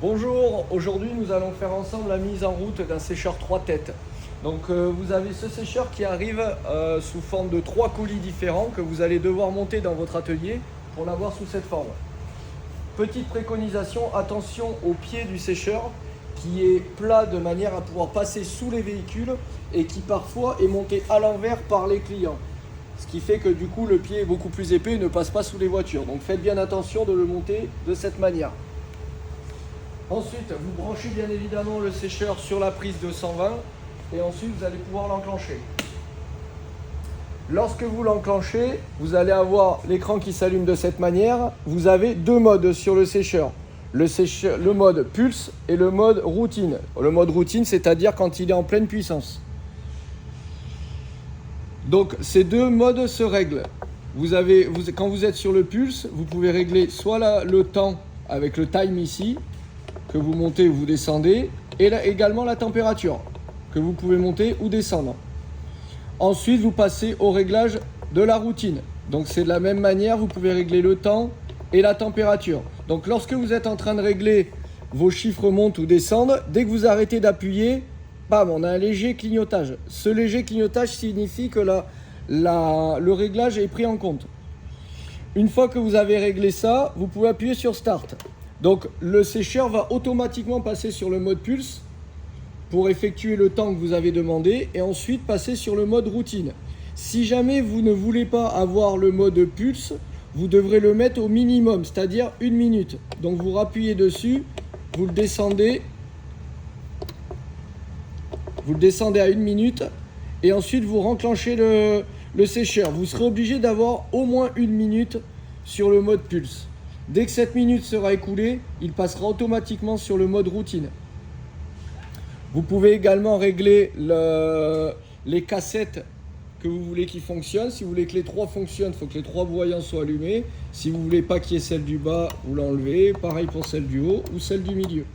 Bonjour, aujourd'hui nous allons faire ensemble la mise en route d'un sécheur 3 têtes. Donc vous avez ce sécheur qui arrive sous forme de 3 colis différents que vous allez devoir monter dans votre atelier pour l'avoir sous cette forme. Petite préconisation, attention au pied du sécheur qui est plat de manière à pouvoir passer sous les véhicules et qui parfois est monté à l'envers par les clients. Ce qui fait que du coup le pied est beaucoup plus épais et ne passe pas sous les voitures. Donc faites bien attention de le monter de cette manière. Ensuite, vous branchez bien évidemment le sécheur sur la prise 220 et ensuite vous allez pouvoir l'enclencher. Lorsque vous l'enclenchez, vous allez avoir l'écran qui s'allume de cette manière. Vous avez deux modes sur le sécheur. Le mode pulse et le mode routine. Le mode routine, c'est-à-dire quand il est en pleine puissance. Donc ces deux modes se règlent. Quand vous êtes sur le pulse, vous pouvez régler soit le temps avec le time ici, que vous montez ou vous descendez, et là, également la température, que vous pouvez monter ou descendre. Ensuite, vous passez au réglage de la routine. Donc c'est de la même manière, vous pouvez régler le temps et la température. Donc lorsque vous êtes en train de régler vos chiffres montent ou descendent, dès que vous arrêtez d'appuyer, bam, on a un léger clignotage. Ce léger clignotage signifie que le réglage est pris en compte. Une fois que vous avez réglé ça, vous pouvez appuyer sur Start. Donc le sécheur va automatiquement passer sur le mode pulse pour effectuer le temps que vous avez demandé et ensuite passer sur le mode routine. Si jamais vous ne voulez pas avoir le mode pulse, vous devrez le mettre au minimum, c'est-à-dire 1 minute. Donc vous rappuyez dessus, vous le descendez à 1 minute et ensuite vous renclenchez le sécheur. Vous serez obligé d'avoir au moins 1 minute sur le mode pulse. Dès que cette minute sera écoulée, il passera automatiquement sur le mode routine. Vous pouvez également régler les cassettes que vous voulez qui fonctionnent. Si vous voulez que les 3 fonctionnent, il faut que les 3 voyants soient allumés. Si vous ne voulez pas qu'il y ait celle du bas, vous l'enlevez. Pareil pour celle du haut ou celle du milieu.